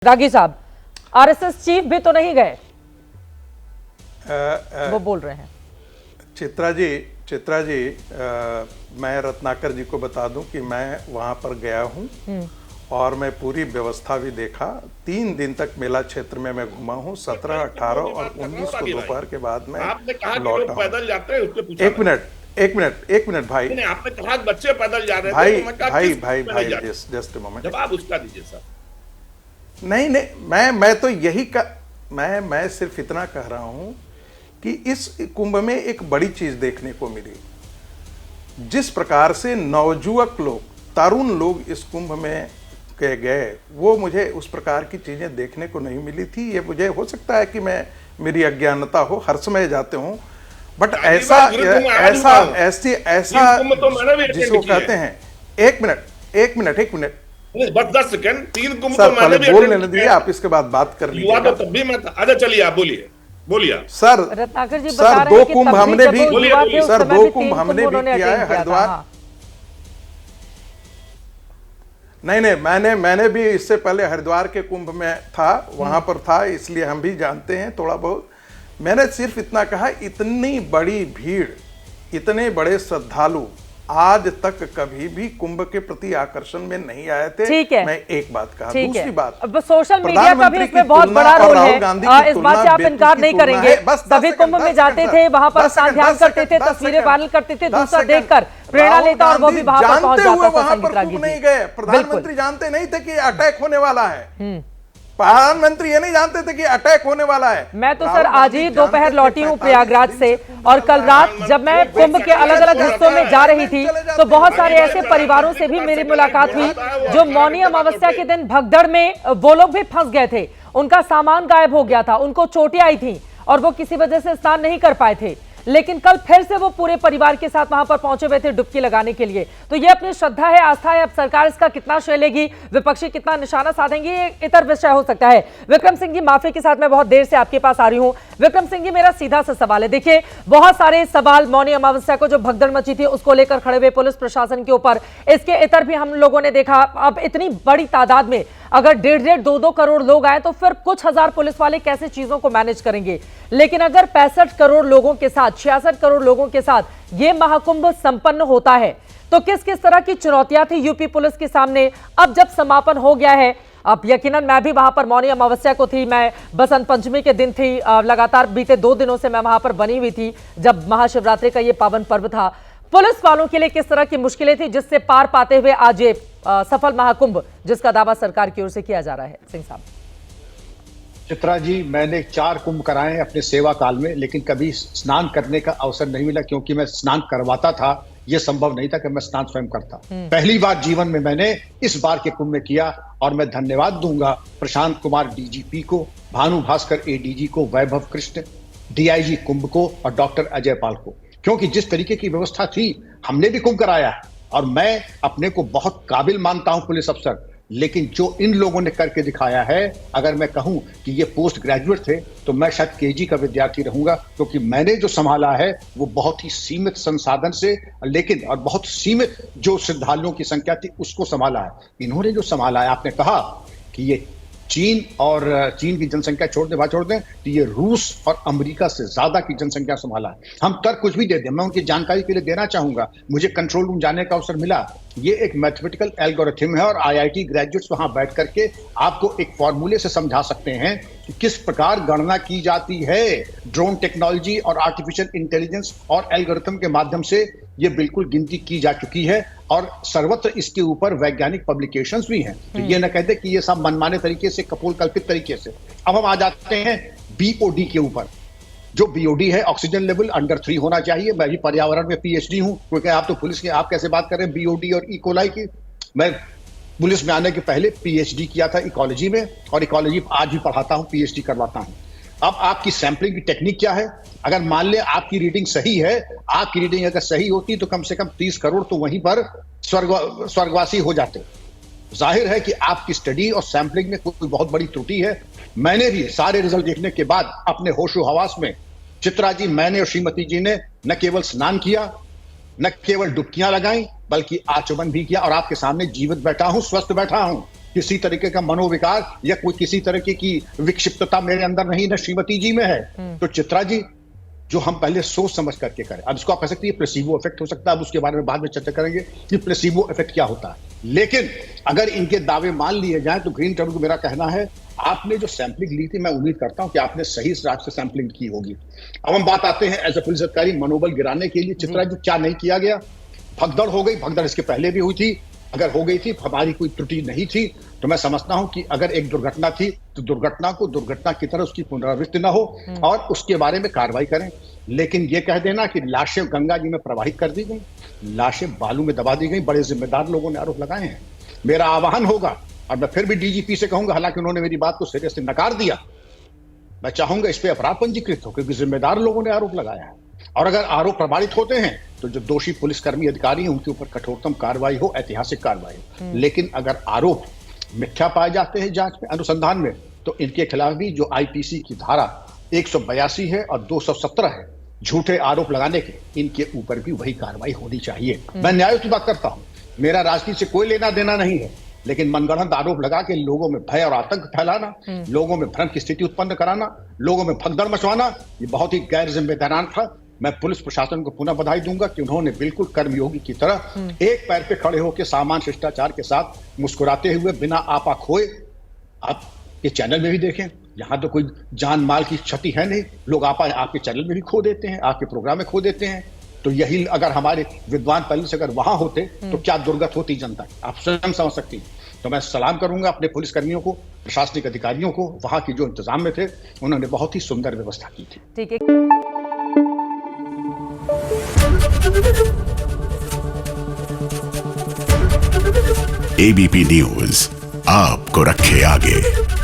रागी साहब, RSS chief भी तो नहीं गए, वो बोल रहे हैं। चित्रा जी, मैं रत्नाकर जी को बता दूं कि मैं वहां पर गया हूं और मैं पूरी व्यवस्था भी देखा। 3 दिन तक मेला क्षेत्र में मैं घुमा हूं। 17, 18 और 19 को दोपहर के बाद में लौटा हूं। पैदल जाते हैं उसके पूछा। एक मिनट भाई। नहीं, आपने कहा बच्चे पैदल जा रहे थे। भाई जस्ट अ मोमेंट। जवाब उसका दीजिए सर। नहीं, मैं तो यही मैं सिर्फ इतना कह रहा हूं कि इस कुंभ में एक बड़ी चीज देखने को मिली। जिस प्रकार से नवजुवक लोग, तरुण लोग इस कुंभ में गए, वो मुझे उस प्रकार की चीजें देखने को नहीं मिली थी। ये मुझे हो सकता है कि मेरी अज्ञानता हो, हर समय जाते हूँ, बट ऐसा जिसको कहते हैं। एक मिनट बस 10 सेकंड। 3 कुंभ सर, तो मैंने भी बोल लेने दीजिए, आप इसके बाद बात कर लीजिए। युवा तो तब भी मैं था। अच्छा चलिए, आप बोलिए सर। रत्नाकर जी सर, 2 कुंभ हमने भी किया है हरिद्वार। नहीं, मैंने भी इससे पहले हरिद्वार के कुंभ में था, वहां पर था, इसलिए हम भी जानते हैं थोड़ा बहुत। मैंने सिर्फ इतना कहा, इतनी बड़ी भीड़, इतने बड़े श्रद्धालु आज तक कभी भी कुंभ के प्रति आकर्षण में नहीं आए थे। ठीक है, मैं एक बात कहा। दूसरी बात, अब सोशल मीडिया का भी इसमें बहुत बड़ा रोल है। इस बात से आप इनकार नहीं करेंगे। सभी कुंभ में जाते थे, वहां पर स्नान ध्यान करते थे, तस्वीरें वायरल करते थे, दूसरा देखकर प्रेरणा लेता और वो भी वहां पर पहुंच जाता था। संगीत रागी जी नहीं गए, प्रधानमंत्री जानते नहीं थे कि अटैक होने वाला है। प्रधानमंत्री ये नहीं जानते थे कि अटैक होने वाला है। मैं तो सर आज ही दोपहर लौटी हूं प्रयागराज से, और कल रात जब मैं कुंभ के अलग अलग हिस्सों में जा रही थी तो बहुत सारे ऐसे परिवारों से भी मेरी मुलाकात हुई जो मौनी अमावस्या के दिन भगदड़ में वो लोग भी फंस गए थे। उनका सामान गायब हो गया था, उनको चोटें आई थी और वो किसी वजह से स्नान नहीं कर पाए थे। लेकिन कल फिर से वो पूरे परिवार के साथ वहां पर पहुंचे हुए थे डुबकी लगाने के लिए। तो ये अपनी श्रद्धा है, आस्था है। अब सरकार इसका कितना श्रेय लेगी, विपक्षी कितना निशाना साधेंगे, ये इतर विषय हो सकता है। विक्रम सिंह जी, माफी के साथ मैं बहुत देर से आपके पास आ रही हूं। विक्रम सिंह जी, मेरा सीधा सा सवाल है। देखिए, बहुत सारे सवाल मौनी अमावस्या को जो भगदड़ मची थी उसको लेकर खड़े हुए पुलिस प्रशासन के ऊपर। इसके इतर भी हम लोगों ने देखा, अब इतनी बड़ी तादाद में अगर 1.5 2 करोड़ लोग आए तो फिर कुछ हजार पुलिस वाले कैसे चीजों को मैनेज करेंगे। लेकिन अगर 65 करोड़ लोगों के साथ, 66 करोड़ लोगों के साथ ये महाकुंभ संपन्न होता है तो किस किस तरह की चुनौतियां थी यूपी पुलिस के सामने। अब जब समापन हो गया है, अब यकीनन मैं भी वहां पर मौनी अमावस्या को थी, मैं बसंत पंचमी के दिन थी, लगातार बीते 2 दिनों से मैं वहां पर बनी हुई थी जब महाशिवरात्रि का ये पावन पर्व था। पुलिस वालों के लिए किस तरह की मुश्किलें थी जिससे पार पाते हुए आज ये सफल महाकुंभ जिसका दावा सरकार की ओर से किया जा रहा है। सिंह साहब। चित्रा जी, मैंने 4 कुंभ कराए हैं अपने सेवा काल में, लेकिन कभी स्नान करने का अवसर नहीं मिला क्योंकि मैं स्नान करवाता था। यह संभव नहीं था कि मैं स्नान स्वयं करता। पहली बार जीवन में मैंने इस बार के कुंभ में किया और मैं धन्यवाद दूंगा प्रशांत कुमार डीजीपी को, भानु भास्कर एडीजी को, वैभव कृष्ण डीआईजी कुंभ को और डॉक्टर अजय पाल को, क्योंकि जिस तरीके की व्यवस्था थी हमने भी कुंभ कराया और मैं अपने को बहुत काबिल मानता हूं पुलिस अफसर। लेकिन जो इन लोगों ने करके दिखाया है, अगर मैं कहूं कि ये पोस्ट ग्रेजुएट थे तो मैं शायद केजी का विद्यार्थी रहूंगा, क्योंकि मैंने जो संभाला है वो बहुत ही सीमित संसाधन से, लेकिन और बहुत सीमित जो श्रद्धालुओं की संख्या थी उसको संभाला है। इन्होंने जो संभाला है, आपने कहा कि ये चीन की जनसंख्या छोड़ दें तो ये रूस और अमेरिका से ज्यादा की जनसंख्या संभाला है। हम तर्क कुछ भी दे दें, मैं उनकी जानकारी के लिए देना चाहूंगा। मुझे कंट्रोल रूम जाने का अवसर मिला। ये एक मैथमेटिकल एल्गोरिथम है और आईआईटी ग्रेजुएट्स वहां बैठ करके आपको एक फॉर्मूले से समझा सकते हैं कि किस प्रकार गणना की जाती है। ड्रोन टेक्नोलॉजी और आर्टिफिशियल इंटेलिजेंस और एल्गोरिथम के माध्यम से ये बिल्कुल गिनती की जा चुकी है और सर्वत्र इसके ऊपर वैज्ञानिक पब्लिकेशंस भी हैं। तो ये न कहते कि ये सब मनमाने तरीके से, कपोल कल्पित तरीके से। अब हम आ जाते हैं बीओडी के ऊपर। जो बीओडी है, ऑक्सीजन लेवल अंडर 3 होना चाहिए। मैं भी पर्यावरण में पीएचडी हूं, क्योंकि आप तो पुलिस के, आप कैसे बात कर रहे हैं बीओडी और इकोलाई की। मैं पुलिस में आने के पहले पीएचडी किया था इकोलॉजी में और इकोलॉजी आज भी पढ़ाता हूं, पीएचडी करवाता हूं। अब आपकी सैंपलिंग की टेक्निक क्या है? अगर मान ले आपकी रीडिंग सही है, आपकी रीडिंग अगर सही होती तो कम से कम 30 करोड़ तो वहीं पर स्वर्गवासी हो जाते। जाहिर है कि आपकी स्टडी और सैंपलिंग में कोई बहुत बड़ी त्रुटि है। मैंने भी सारे रिजल्ट देखने के बाद अपने होशो हवास में, चित्रा जी, मैंने और श्रीमती जी ने न केवल स्नान किया, न केवल डुबकियां लगाई, बल्कि आचमन भी किया और आपके सामने जीवित बैठा हूं, स्वस्थ बैठा हूं। किसी तरीके का मनोविकार या कोई किसी तरीके की विक्षिप्तता मेरे अंदर नहीं, न श्रीमती जी में है। तो चित्रा जी, जो हम पहले सोच समझ करके करें, अब इसको आप कह सकते हैं प्लेसिबो इफेक्ट हो सकता है, अब उसके बारे में बाद में चर्चा करेंगे कि प्लेसिबो इफेक्ट क्या होता है। लेकिन अगर इनके दावे मान लिए जाएं तो ग्रीन ट्रिब्यूनल को मेरा कहना है, आपने जो सैंपलिंग ली थी, मैं उम्मीद करता हूं कि आपने सही राह से सैंपलिंग की होगी। अब हम बात आते हैं एज ए पुलिस अधिकारी मनोबल गिराने के लिए चित्रा जी क्या नहीं किया गया। भगदड़ हो गई, भगदड़ इसके पहले भी हुई थी, अगर हो गई थी, हमारी कोई त्रुटि नहीं थी, तो मैं समझता हूं कि अगर एक दुर्घटना थी तो दुर्घटना को दुर्घटना की तरह उसकी पुनरावृत्ति न हो और उसके बारे में कार्रवाई करें। लेकिन ये कह देना कि लाशें गंगा जी में प्रवाहित कर दी गई, लाशें बालू में दबा दी गई, बड़े जिम्मेदार लोगों ने आरोप लगाए हैं। मेरा आह्वान होगा, और मैं फिर भी डीजीपी से कहूंगा, हालांकि उन्होंने मेरी बात को सिरे से नकार दिया, मैं चाहूंगा इस पे अपराध पंजीकृत हो, क्योंकि जिम्मेदार लोगों ने आरोप लगाया है। और अगर आरोप प्रमाणित होते हैं तो जो दोषी पुलिसकर्मी अधिकारी हैं उनके ऊपर कठोरतम कार्रवाई हो, ऐतिहासिक कार्रवाई हो। लेकिन अगर आरोप मिथ्या पाए जाते हैं जांच में, अनुसंधान में, तो इनके खिलाफ भी जो आईपीसी की धारा 182 है और 217 है झूठे आरोप लगाने के, इनके ऊपर भी वही कार्रवाई होनी चाहिए। मैं न्याय की बात करता हूं, मेरा राजनीति से कोई लेना देना नहीं है, लेकिन मनगढ़ंत आरोप लगा के लोगों में भय और आतंक फैलाना, लोगों में भ्रम की स्थिति उत्पन्न कराना, लोगों में भगदड़ मचवाना, ये बहुत ही गैर जिम्मेदाराना था। मैं पुलिस प्रशासन को पुनः बधाई दूंगा कि उन्होंने बिल्कुल कर्मयोगी की तरह एक पैर पे खड़े होकर सामान्य शिष्टाचार के साथ मुस्कुराते हुए बिना आपा खोए, आप ये चैनल में भी देखें, यहाँ तो कोई जान माल की क्षति है नहीं, लोग आपा आपके चैनल में भी खो देते हैं, आपके प्रोग्राम में खो देते हैं। तो यही अगर हमारे विद्वान पहले से अगर वहां होते तो क्या दुर्गत होती जनता, आप स्वयं समझ सकती हैं। तो मैं सलाम करूंगा अपने पुलिस कर्मियों को, प्रशासनिक अधिकारियों को, वहां की जो इंतजाम में थे, उन्होंने बहुत ही सुंदर व्यवस्था की थी। ठीक है। एबीपी न्यूज आपको रखे आगे।